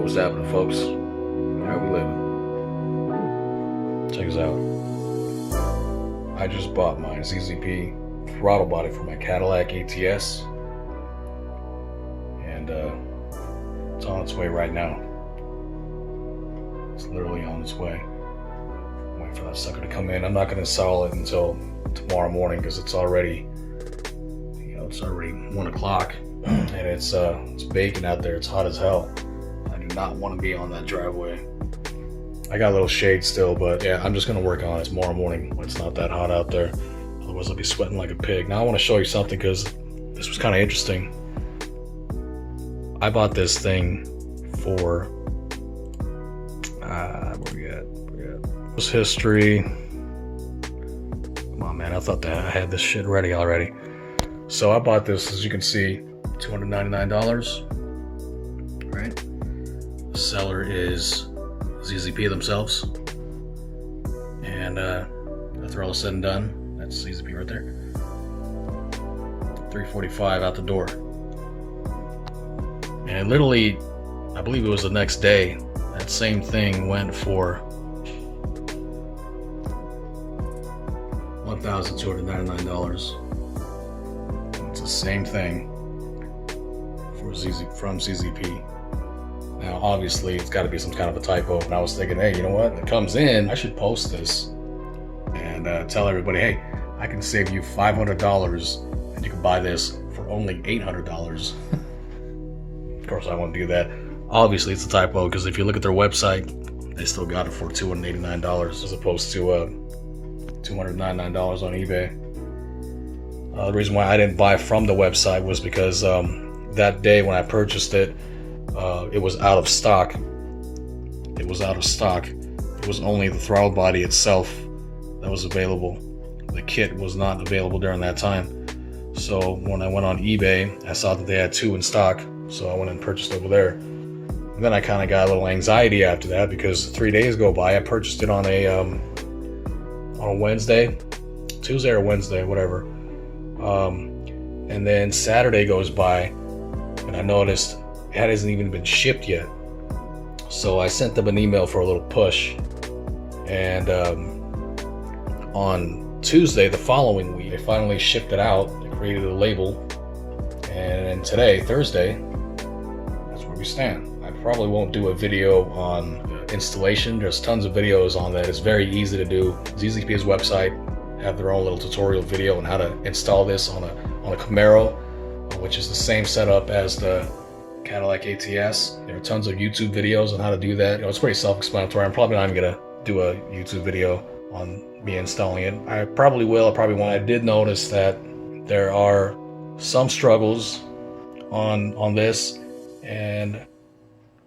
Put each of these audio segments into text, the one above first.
What's happening, folks? How we living? Check us out. I just bought my Zzp throttle body for my Cadillac Ats, and it's on its way right now. It's literally on its way. I'm waiting for that sucker to come in. I'm not going to install it until tomorrow morning because it's already, it's already 1 o'clock, and it's baking out there. It's hot as hell. Not want to be on that driveway. I got a little shade still, but yeah, I'm just gonna work on it tomorrow morning when it's not that hot out there. Otherwise I'll be sweating like a pig. Now I want to show you something because this was kind of interesting. I bought this thing for where we at? This history. Come on, man, I thought that I had this shit ready already. So I bought this, as you can see, $299, right? The seller is Zzp themselves, and after all is said and done, that's Zzp right there. $345 out the door, and literally, I believe it was the next day, that same thing went for $1,299. It's the same thing for from Zzp. Now, obviously, it's got to be some kind of a typo. And I was thinking, hey, you know what? It comes in, I should post this and tell everybody, hey, I can save you $500 and you can buy this for only $800. Of course, I won't do that. Obviously, it's a typo because if you look at their website, they still got it for $289 as opposed to $299 on eBay. The reason why I didn't buy from the website was because that day when I purchased it, it was out of stock. It was only the throttle body itself that was available. The kit was not available during that time. So when I went on eBay, I saw that they had 2 in stock. So I went and purchased over there. And then I kind of got a little anxiety after that because 3 days go by. I purchased it on a Wednesday, Tuesday or Wednesday, whatever. And then Saturday goes by, and I noticed it hasn't even been shipped yet. So I sent them an email for a little push, and on Tuesday the following week they finally shipped it out. They created a label, and today, Thursday, that's where we stand. I probably won't do a video on installation. There's tons of videos on that. It's very easy to do. Zzp's website have their own little tutorial video on how to install this on a Camaro, which is the same setup as the Cadillac Ats. There are tons of YouTube videos on how to do that. It's pretty self-explanatory. I'm probably not even gonna do a YouTube video on me installing it. I probably will, I probably won't. I did notice that there are some struggles on this, and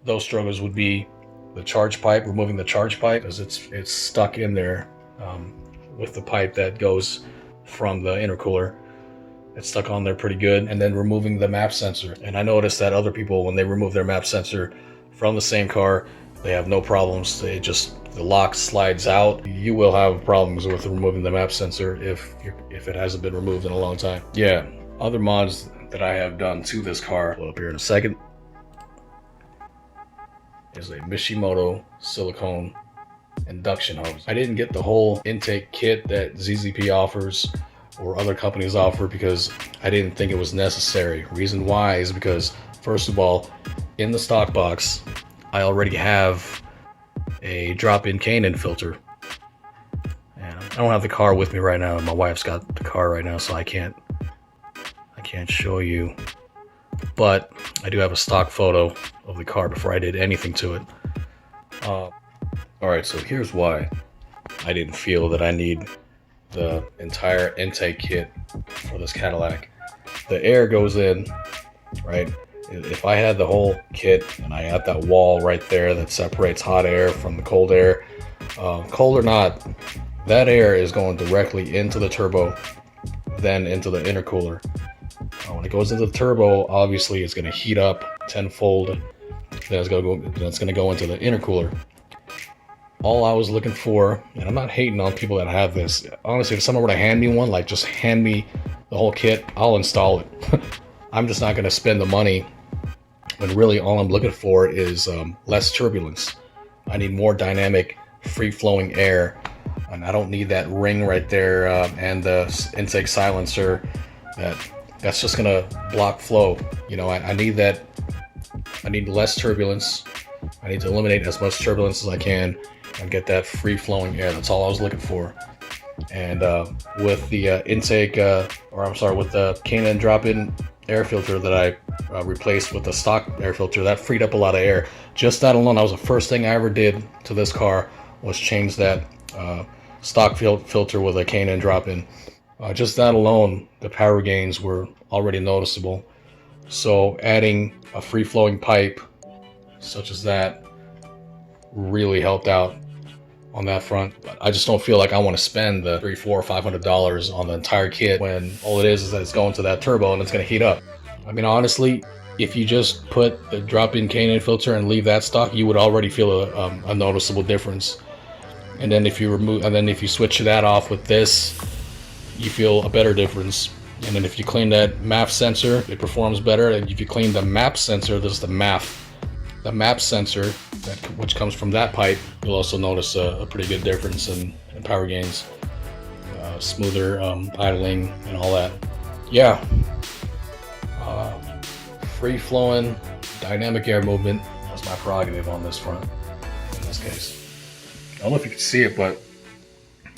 those struggles would be the charge pipe, removing the charge pipe, because it's stuck in there with the pipe that goes from the intercooler. It's stuck on there pretty good. And then removing the map sensor. And I noticed that other people, when they remove their map sensor from the same car, they have no problems. The lock slides out. You will have problems with removing the map sensor if it hasn't been removed in a long time. Yeah, other mods that I have done to this car, I'll up here in a second, is a Mishimoto silicone induction hose. I didn't get the whole intake kit that Zzp offers or other companies offer because I didn't think it was necessary. Reason why is because, first of all, in the stock box, I already have a drop-in K&N filter. And I don't have the car with me right now. My wife's got the car right now, so I can't show you. But I do have a stock photo of the car before I did anything to it. Alright, so here's why I didn't feel that I need the entire intake kit for this Cadillac. The air goes in, right? If I had the whole kit and I had that wall right there that separates hot air from the cold air, cold or not, that air is going directly into the turbo, then into the intercooler. When it goes into the turbo, obviously it's going to heat up tenfold. Then it's going to go into the intercooler. all I was looking for, and I'm not hating on people that have this. Honestly, if someone were to hand me one, like just hand me the whole kit, I'll install it. I'm just not going to spend the money when really all I'm looking for is less turbulence. I need more dynamic, free-flowing air, and I don't need that ring right there and the intake silencer that's just going to block flow. You know, I need that. I need less turbulence. I need to eliminate as much turbulence as I can and get that free-flowing air. That's all I was looking for. And with the with the K&N drop-in air filter that I replaced with the stock air filter, that freed up a lot of air. Just that alone, that was the first thing I ever did to this car, was change that stock filter with a K&N drop-in. Just that alone, the power gains were already noticeable. So adding a free-flowing pipe such as that really helped out on that front. But I just don't feel like I want to spend the $300, $400, $500 on the entire kit when all it is that it's going to that turbo and it's going to heat up. I mean, honestly, if you just put the drop-in K&N filter and leave that stock, you would already feel a noticeable difference. And then if you switch that off with this, you feel a better difference. And then if you clean that MAF sensor, it performs better. And if you clean the MAP sensor, this is the MAP sensor, which comes from that pipe, you'll also notice a pretty good difference in power gains, smoother idling and all that. Yeah, free-flowing dynamic air movement was my prerogative on this front in this case. I don't know if you can see it, but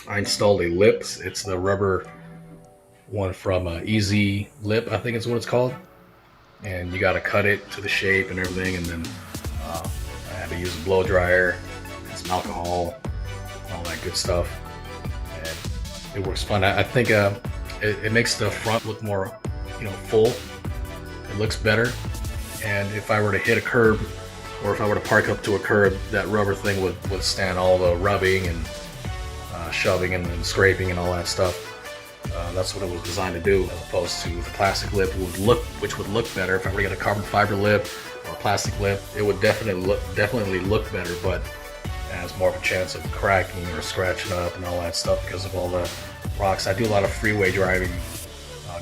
I installed a lip. It's the rubber one from Zzp, I think is what it's called. And you got to cut it to the shape and everything, and then I had to use a blow dryer, some alcohol, all that good stuff. And it works fine. I think it makes the front look more, full. It looks better. And if I were to hit a curb, or if I were to park up to a curb, that rubber thing would withstand all the rubbing and shoving and scraping and all that stuff. That's what it was designed to do, as opposed to the plastic lip, which would look better. If I were to get a carbon fiber lip or a plastic lip, it would definitely look better, but it has more of a chance of cracking or scratching up and all that stuff because of all the rocks. I do a lot of freeway driving,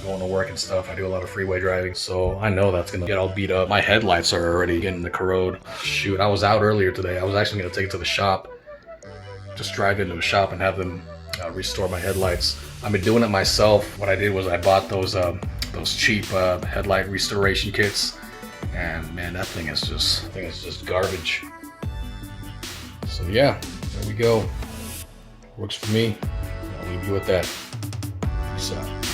going to work and stuff. I do a lot of freeway driving, so I know that's gonna get all beat up. My headlights are already getting the corrode. Shoot, I was out earlier today. I was actually gonna take it to the shop, just drive into a shop and have them restore my headlights. I've been doing it myself. What I did was I bought those cheap headlight restoration kits, and man, that thing is just garbage. So yeah, there we go. Works for me. I'll leave you with that. Peace out.